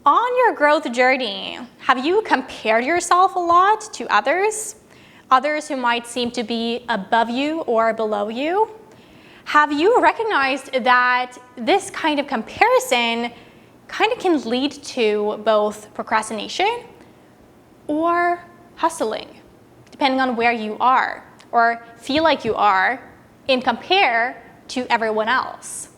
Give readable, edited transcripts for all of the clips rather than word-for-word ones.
On your growth journey, have you compared yourself a lot to others? Others who might seem to be above you or below you? Have you recognized that this kind of comparison kind of can lead to both procrastination or hustling, depending on where you are or feel like you are in compare to everyone else?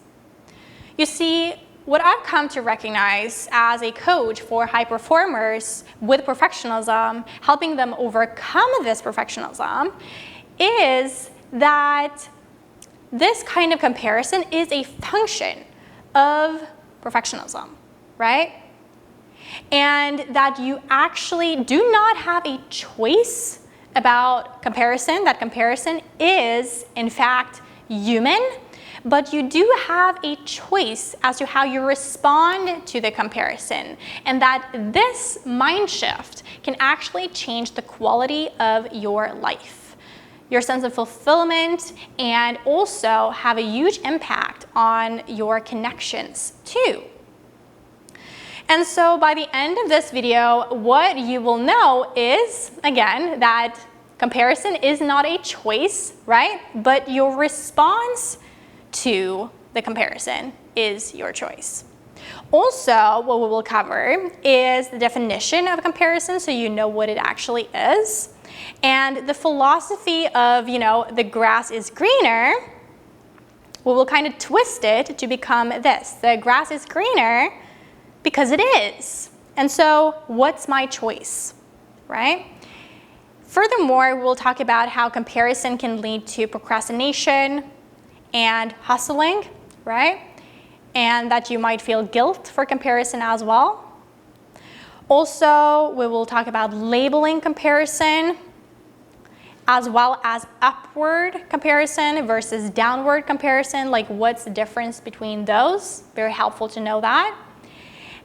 You see, what I've come to recognize as a coach for high performers with perfectionism, helping them overcome this perfectionism, is that this kind of comparison is a function of perfectionism, right? And that you actually do not have a choice about comparison. That comparison is, in fact, human, but you do have a choice as to how you respond to the comparison, and that this mind shift can actually change the quality of your life, your sense of fulfillment, and also have a huge impact on your connections too. And so by the end of this video, what you will know is, again, that comparison is not a choice, right? But your response to the comparison is your choice. Also, what we will cover is the definition of comparison, so you know what it actually is, and the philosophy of, the grass is greener. We will kind of twist it to become this: the grass is greener because it is. And so, what's my choice, right? Furthermore, we'll talk about how comparison can lead to procrastination and hustling, right? And that you might feel guilt for comparison as well. Also, we will talk about labeling comparison, as well as upward comparison versus downward comparison, like what's the difference between those? Very helpful to know that.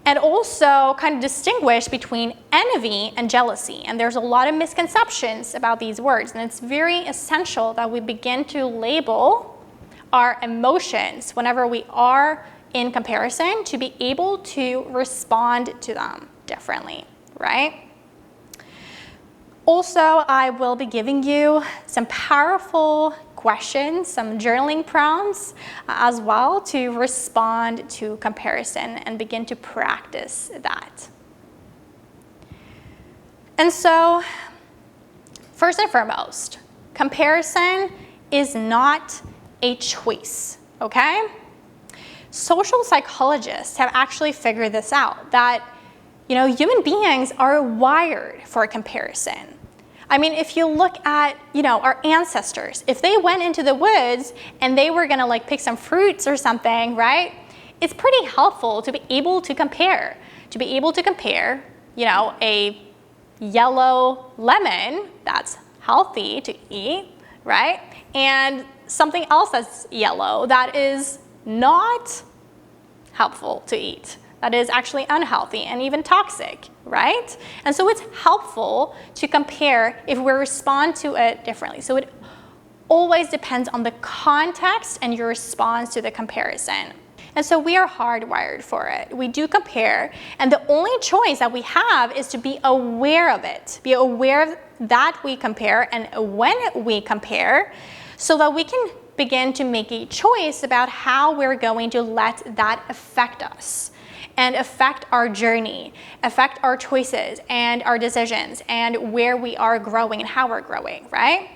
And also kind of distinguish between envy and jealousy. And there's a lot of misconceptions about these words, and it's very essential that we begin to label our emotions whenever we are in comparison to be able to respond to them differently, right? Also, I will be giving you some powerful questions, some journaling prompts as well to respond to comparison and begin to practice that. And so, first and foremost, comparison is not a choice, okay? Social psychologists have actually figured this out, that human beings are wired for comparison. I mean, if you look at, our ancestors, if they went into the woods and they were gonna pick some fruits or something, right? It's pretty helpful to be able to compare. A yellow lemon that's healthy to eat, right? And something else that's yellow that is not helpful to eat, that is actually unhealthy and even toxic, right? And so it's helpful to compare if we respond to it differently. So it always depends on the context and your response to the comparison. And so we are hardwired for it. We do compare, and the only choice that we have is to be aware of it, be aware that we compare and when we compare, so that we can begin to make a choice about how we're going to let that affect us and affect our journey, affect our choices and our decisions and where we are growing and how we're growing, right?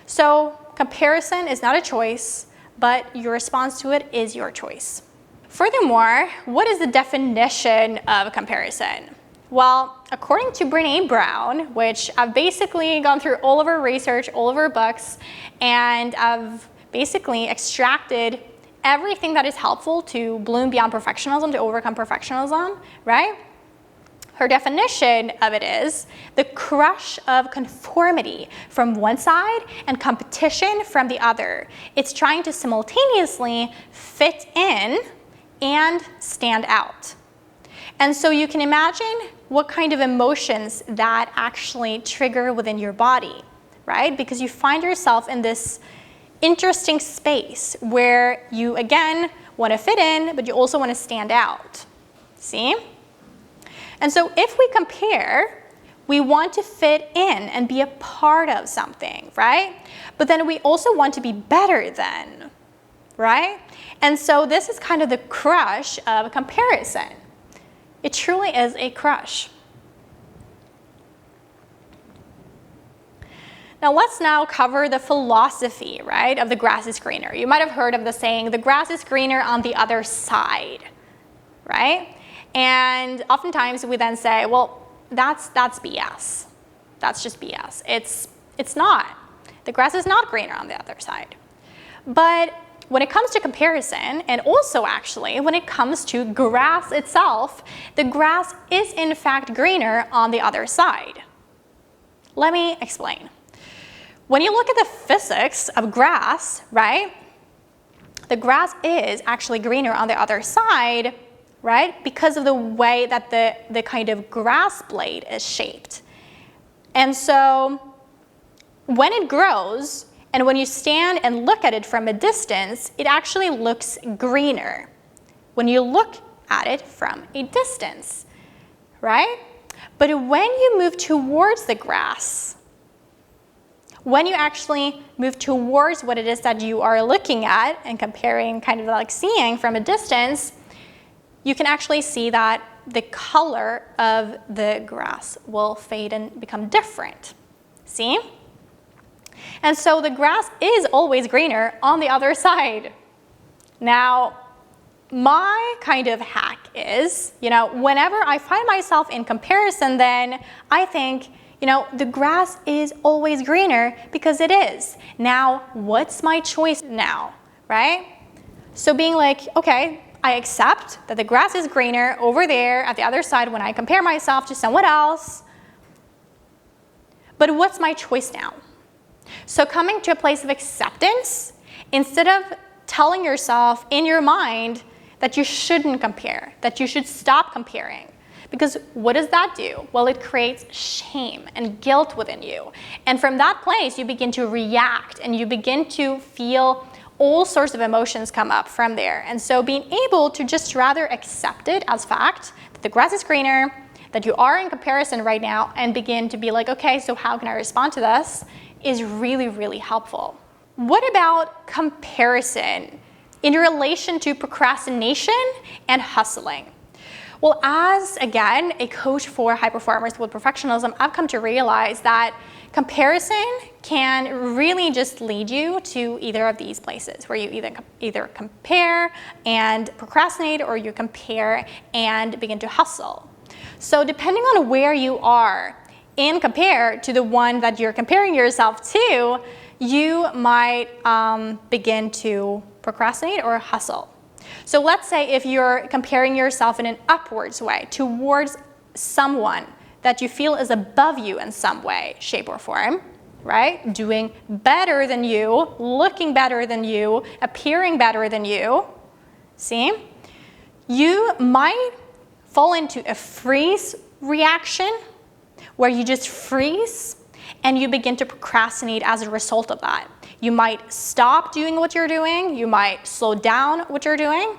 So comparison is not a choice, but your response to it is your choice. Furthermore, what is the definition of comparison? Well, according to Brené Brown, which I've basically gone through all of her research, all of her books, and I've basically extracted everything that is helpful to bloom beyond perfectionism, to overcome perfectionism, right? Her definition of it is the crush of conformity from one side and competition from the other. It's trying to simultaneously fit in and stand out. And so you can imagine what kind of emotions that actually trigger within your body, right? Because you find yourself in this interesting space where you, again, want to fit in, but you also want to stand out. See? And so if we compare, we want to fit in and be a part of something, right? But then we also want to be better than, right? And so this is kind of the crush of comparison. It truly is a crush. Now let's now cover the philosophy, right, of the grass is greener. You might have heard of the saying, the grass is greener on the other side, right? And oftentimes we then say, well, that's BS. That's just BS. It's not. The grass is not greener on the other side. But when it comes to comparison, and also actually when it comes to grass itself, the grass is in fact greener on the other side. Let me explain. When you look at the physics of grass, right, the grass is actually greener on the other side, right, because of the way that the kind of grass blade is shaped. And so when it grows, and when you stand and look at it from a distance, it actually looks greener when you look at it from a distance, right? But when you move towards the grass, when you actually move towards what it is that you are looking at and comparing, kind of like seeing from a distance, you can actually see that the color of the grass will fade and become different. See? And so the grass is always greener on the other side. Now, my kind of hack is, whenever I find myself in comparison, then I think, the grass is always greener because it is. Now, what's my choice now, right? So being like, okay, I accept that the grass is greener over there at the other side when I compare myself to someone else. But what's my choice now? So coming to a place of acceptance, instead of telling yourself in your mind that you shouldn't compare, that you should stop comparing. Because what does that do? Well, it creates shame and guilt within you. And from that place, you begin to react and you begin to feel all sorts of emotions come up from there. And so being able to just rather accept it as fact, that the grass is greener, that you are in comparison right now, and begin to be like, okay, so how can I respond to this, is really, really helpful. What about comparison in relation to procrastination and hustling? Well, as, again, a coach for high performers with perfectionism, I've come to realize that comparison can really just lead you to either of these places, where you either compare and procrastinate, or you compare and begin to hustle. So depending on where you are and compare to the one that you're comparing yourself to, you might begin to procrastinate or hustle. So let's say if you're comparing yourself in an upwards way towards someone that you feel is above you in some way, shape, or form, right? Doing better than you, looking better than you, appearing better than you, see? You might fall into a freeze reaction where you just freeze and you begin to procrastinate as a result of that. You might stop doing what you're doing, you might slow down what you're doing,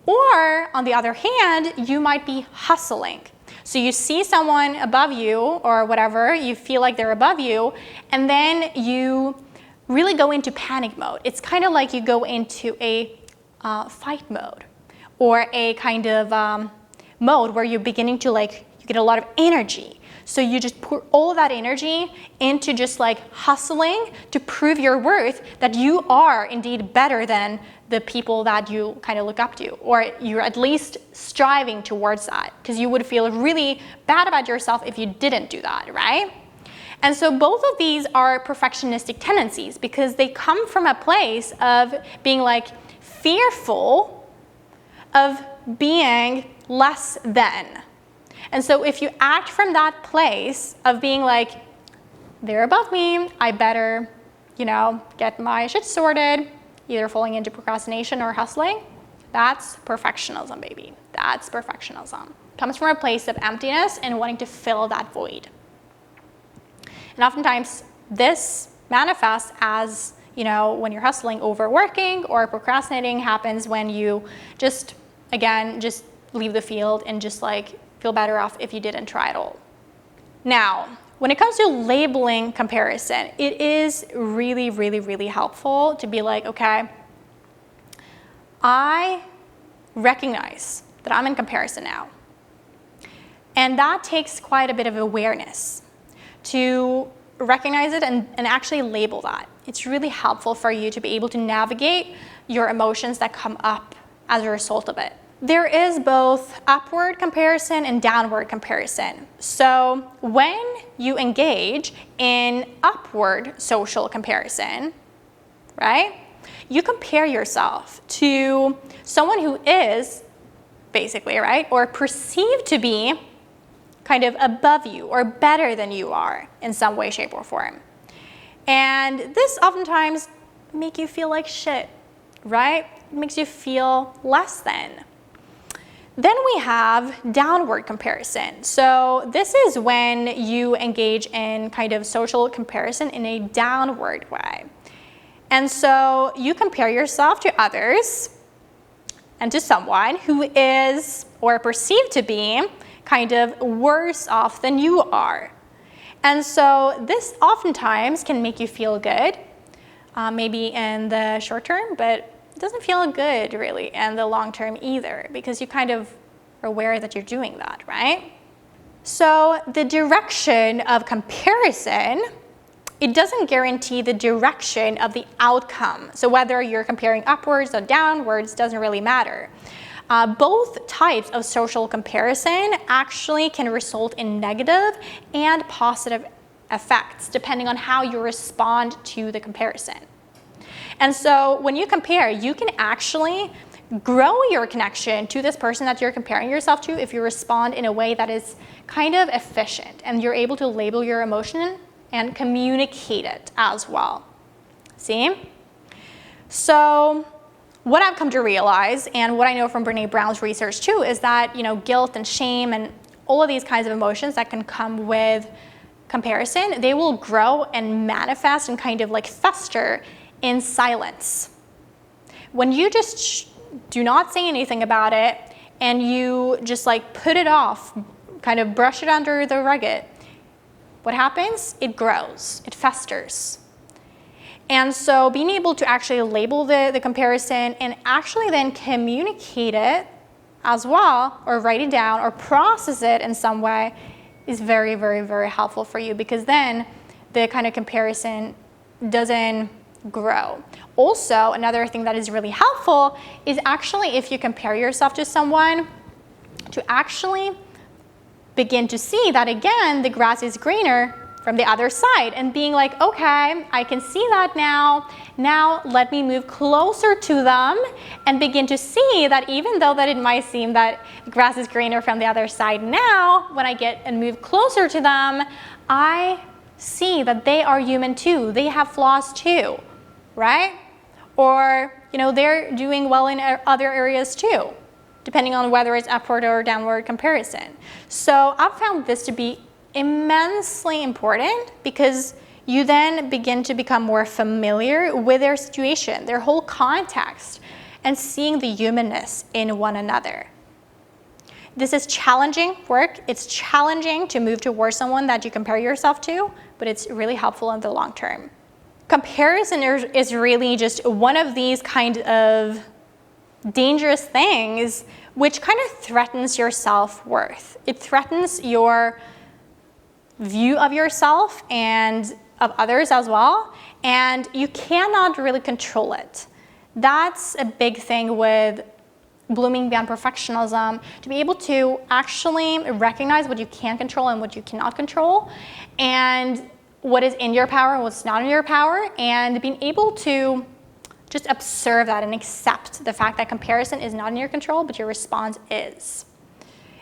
or on the other hand, you might be hustling. So you see someone above you or whatever, you feel like they're above you, and then you really go into panic mode. It's kind of like you go into a fight mode, or a kind of mode where you're beginning to you get a lot of energy. So you just pour all of that energy into just hustling to prove your worth, that you are indeed better than the people that you kind of look up to, or you're at least striving towards that, because you would feel really bad about yourself if you didn't do that, right? And so both of these are perfectionistic tendencies, because they come from a place of being fearful of being less than. And so if you act from that place of being they're above me, I better, get my shit sorted, either falling into procrastination or hustling, that's perfectionism, baby. That's perfectionism. It comes from a place of emptiness and wanting to fill that void. And oftentimes this manifests as, when you're hustling, overworking, or procrastinating happens when you just leave the field and just feel better off if you didn't try at all. Now, when it comes to labeling comparison, it is really, really, really helpful to be like, okay, I recognize that I'm in comparison now. And that takes quite a bit of awareness to recognize it and actually label that. It's really helpful for you to be able to navigate your emotions that come up as a result of it. There is both upward comparison and downward comparison. So when you engage in upward social comparison, right, you compare yourself to someone who is basically, right, or perceived to be kind of above you or better than you are in some way, shape, or form. And this oftentimes makes you feel like shit, right? It makes you feel less than. Then we have downward comparison. So this is when you engage in kind of social comparison in a downward way. And so you compare yourself to others and to someone who is or perceived to be kind of worse off than you are. And so this oftentimes can make you feel good, maybe in the short term, but it doesn't feel good really in the long term either, because you kind of are aware that you're doing that, right? So the direction of comparison, it doesn't guarantee the direction of the outcome. So whether you're comparing upwards or downwards doesn't really matter. Both types of social comparison actually can result in negative and positive effects depending on how you respond to the comparison. And so when you compare, you can actually grow your connection to this person that you're comparing yourself to if you respond in a way that is kind of efficient and you're able to label your emotion and communicate it as well. See? So what I've come to realize, and what I know from Brené Brown's research too, is that, guilt and shame and all of these kinds of emotions that can come with comparison, they will grow and manifest and kind of like fester in silence. When you just do not say anything about it and you just like put it off, kind of brush it under the rug, what happens? It grows, it festers. And so being able to actually label the comparison and actually then communicate it as well, or write it down or process it in some way is very, very, very helpful for you, because then the kind of comparison doesn't grow. Also, another thing that is really helpful is actually if you compare yourself to someone, to actually begin to see that again, the grass is greener from the other side, and being like, okay, I can see that now. Now let me move closer to them and begin to see that even though that it might seem that the grass is greener from the other side now, when I get and move closer to them, I see that they are human too. They have flaws too, right? Or, they're doing well in other areas too, depending on whether it's upward or downward comparison. So I've found this to be immensely important, because you then begin to become more familiar with their situation, their whole context, and seeing the humanness in one another. This is challenging work. It's challenging to move towards someone that you compare yourself to, but it's really helpful in the long term. Comparison is really just one of these kind of dangerous things which kind of threatens your self-worth. It threatens your view of yourself and of others as well, and you cannot really control it. That's a big thing with blooming beyond perfectionism, to be able to actually recognize what you can control and what you cannot control, and what is in your power and what's not in your power, and being able to just observe that and accept the fact that comparison is not in your control, but your response is.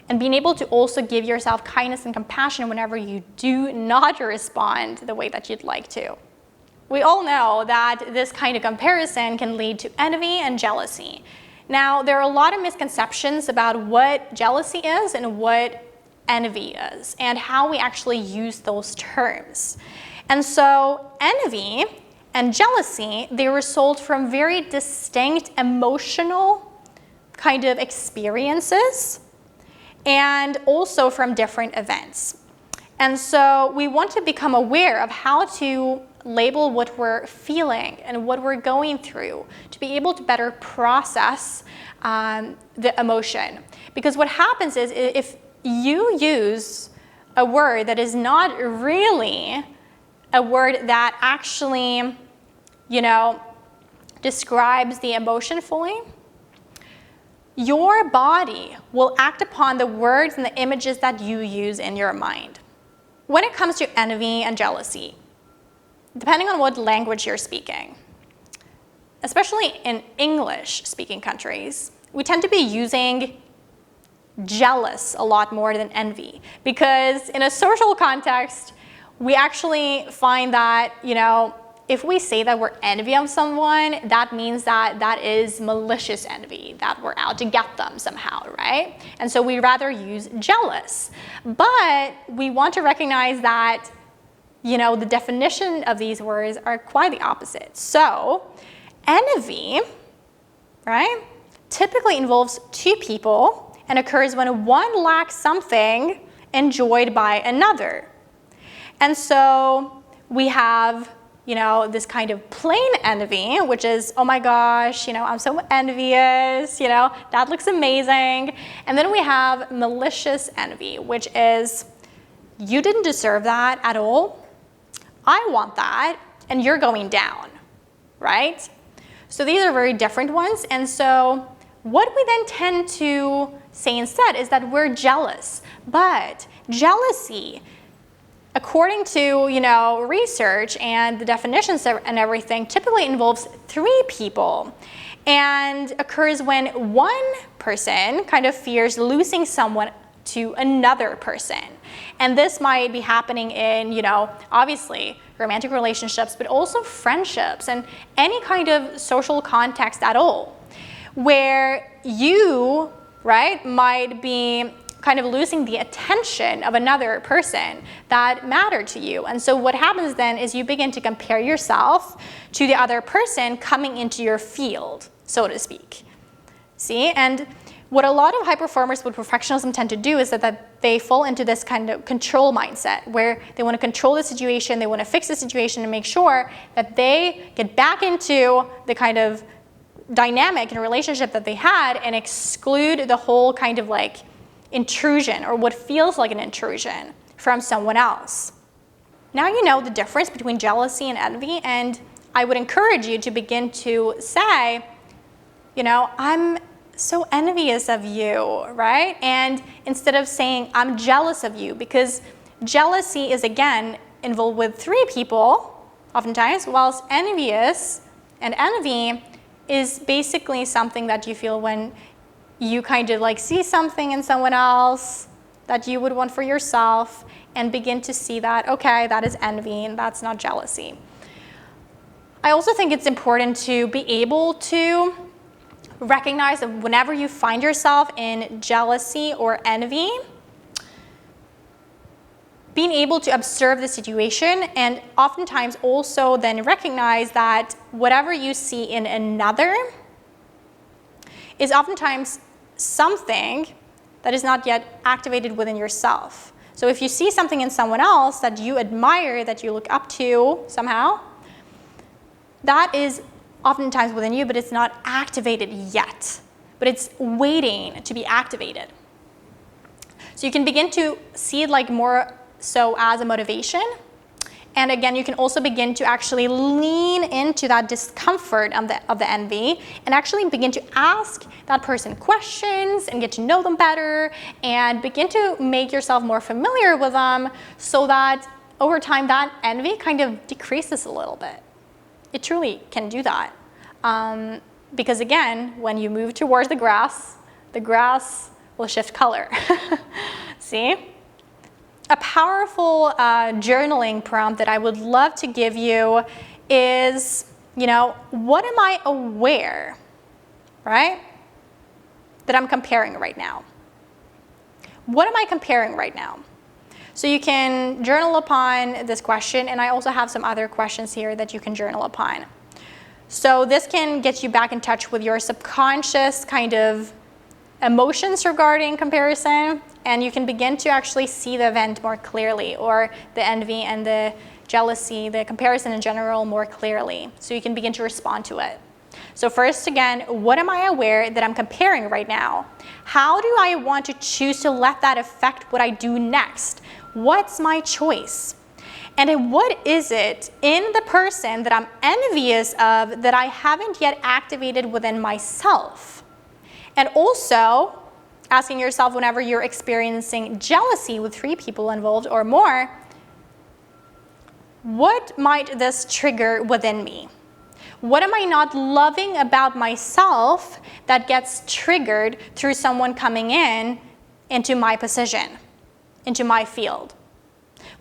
And being able to also give yourself kindness and compassion whenever you do not respond the way that you'd like to. We all know that this kind of comparison can lead to envy and jealousy. Now, there are a lot of misconceptions about what jealousy is and what envy is, and how we actually use those terms. And so envy and jealousy, they result from very distinct emotional kind of experiences. and also from different events. And so we want to become aware of how to label what we're feeling and what we're going through to be able to better process the emotion. Because what happens is if you use a word that is not really a word that actually, describes the emotion fully, your body will act upon the words and the images that you use in your mind. When it comes to envy and jealousy, depending on what language you're speaking, especially in English-speaking countries, we tend to be using jealous a lot more than envy, because in a social context, we actually find that, if we say that we're envy of someone, that means that that is malicious envy, that we're out to get them somehow, right? And so we rather use jealous. But we want to recognize that, the definition of these words are quite the opposite. So envy, right, typically involves two people and occurs when one lacks something enjoyed by another. And so we have this kind of plain envy, which is, oh my gosh, I'm so envious, that looks amazing. And then we have malicious envy, which is, you didn't deserve that at all. I want that, and you're going down, right? So these are very different ones. And so what we then tend to say instead is that we're jealous. But jealousy, according to, research and the definitions and everything, typically involves three people and occurs when one person kind of fears losing someone to another person. And this might be happening in, obviously romantic relationships, but also friendships and any kind of social context at all, where you, right, might be kind of losing the attention of another person that mattered to you. And so what happens then is you begin to compare yourself to the other person coming into your field, so to speak. See? And what a lot of high performers with perfectionism tend to do is that they fall into this kind of control mindset where they want to control the situation, they want to fix the situation and make sure that they get back into the kind of dynamic and relationship that they had and exclude the whole kind of like intrusion or what feels like an intrusion from someone else. Now you know the difference between jealousy and envy, and I would encourage you to begin to say, I'm so envious of you, right? And instead of saying, I'm jealous of you, because jealousy is, again, involved with three people, oftentimes, whilst envious and envy is basically something that you feel when you kind of like see something in someone else that you would want for yourself and begin to see that, okay, that is envy and that's not jealousy. I also think it's important to be able to recognize that whenever you find yourself in jealousy or envy, being able to observe the situation and oftentimes also then recognize that whatever you see in another is oftentimes something that is not yet activated within yourself. So if you see something in someone else that you admire, that you look up to somehow, that is oftentimes within you, but it's not activated yet, but it's waiting to be activated. So you can begin to see it like more so as a motivation. And again, you can also begin to actually lean into that discomfort of the envy and actually begin to ask that person questions and get to know them better and begin to make yourself more familiar with them so that over time that envy kind of decreases a little bit. It truly can do that. Because again, when you move towards the grass will shift color. See? A powerful journaling prompt that I would love to give you is, what am I aware, right, that I'm comparing right now? What am I comparing right now? So you can journal upon this question, and I also have some other questions here that you can journal upon. So this can get you back in touch with your subconscious kind of emotions regarding comparison, and you can begin to actually see the event more clearly, or the envy and the jealousy, the comparison in general, more clearly. So you can begin to respond to it. So first, again, what am I aware that I'm comparing right now? How do I want to choose to let that affect what I do next? What's my choice? And what is it in the person that I'm envious of that I haven't yet activated within myself? And also, asking yourself whenever you're experiencing jealousy with 3 people involved or more, what might this trigger within me? What am I not loving about myself that gets triggered through someone coming into my position, into my field?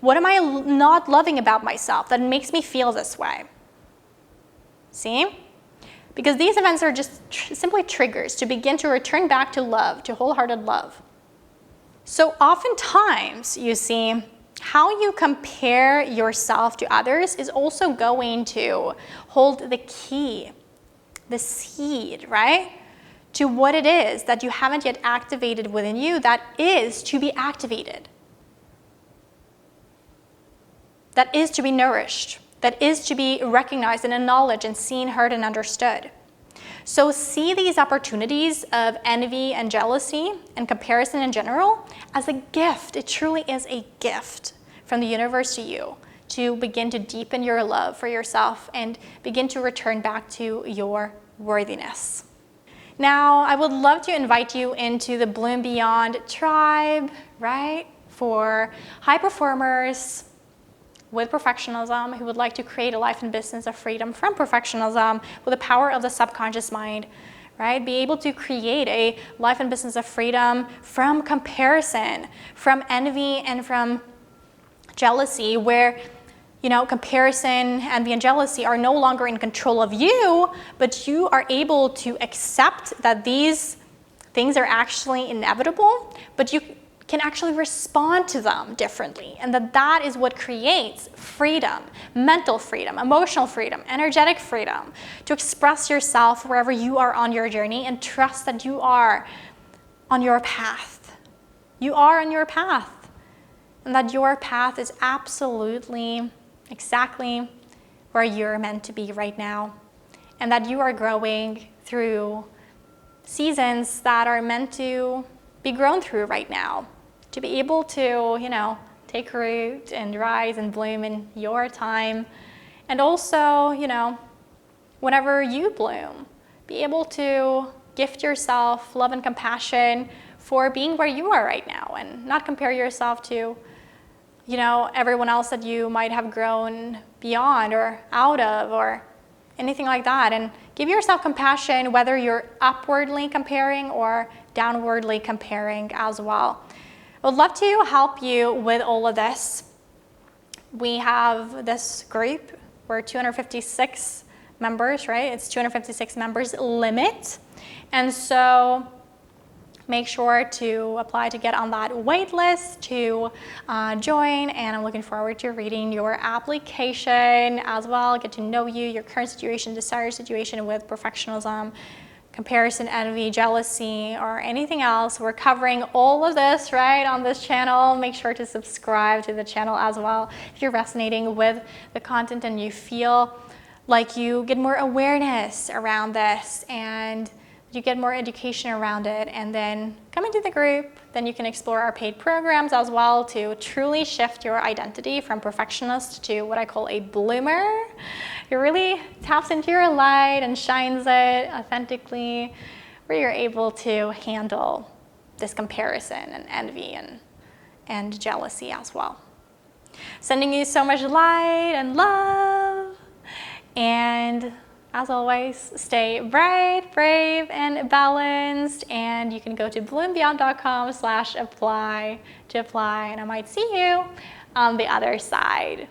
What am I not loving about myself that makes me feel this way? See? Because these events are just simply triggers to begin to return back to love, to wholehearted love. So oftentimes, you see, how you compare yourself to others is also going to hold the key, the seed, right? To what it is that you haven't yet activated within you that is to be activated. That is to be nourished, that is to be recognized and acknowledged and seen, heard, and understood. So see these opportunities of envy and jealousy and comparison in general as a gift. It truly is a gift from the universe to you to begin to deepen your love for yourself and begin to return back to your worthiness. Now, I would love to invite you into the Bloom Beyond tribe, right? For high performers with perfectionism who would like to create a life and business of freedom from perfectionism with the power of the subconscious mind, right? Be able to create a life and business of freedom from comparison, from envy, and from jealousy, where, you know, comparison, envy, and jealousy are no longer in control of you, but you are able to accept that these things are actually inevitable, but you can actually respond to them differently, and that is what creates freedom, mental freedom, emotional freedom, energetic freedom, to express yourself wherever you are on your journey and trust that you are on your path. You are on your path, and that your path is absolutely, exactly where you're meant to be right now, and that you are growing through seasons that are meant to be grown through right now, to be able to, you know, take root and rise and bloom in your time. And also, you know, whenever you bloom, be able to gift yourself love and compassion for being where you are right now, and not compare yourself to, you know, everyone else that you might have grown beyond or out of or anything like that. And give yourself compassion whether you're upwardly comparing or downwardly comparing as well. I would love to help you with all of this. We have this group. We're 256 members, right? It's 256 members limit. And so make sure to apply to get on that wait list to join. And I'm looking forward to reading your application as well, get to know you, your current situation, desired situation with perfectionism, comparison, envy, jealousy, or anything else. We're covering all of this, right, on this channel. Make sure to subscribe to the channel as well if you're resonating with the content and you feel like you get more awareness around this and you get more education around it, and then come into the group. Then you can explore our paid programs as well to truly shift your identity from perfectionist to what I call a bloomer. It really taps into your light and shines it authentically, where you're able to handle this comparison and envy and jealousy as well. Sending you so much light and love, and as always, stay bright, brave, and balanced. And you can go to bloombeyond.com/apply to apply, and I might see you on the other side.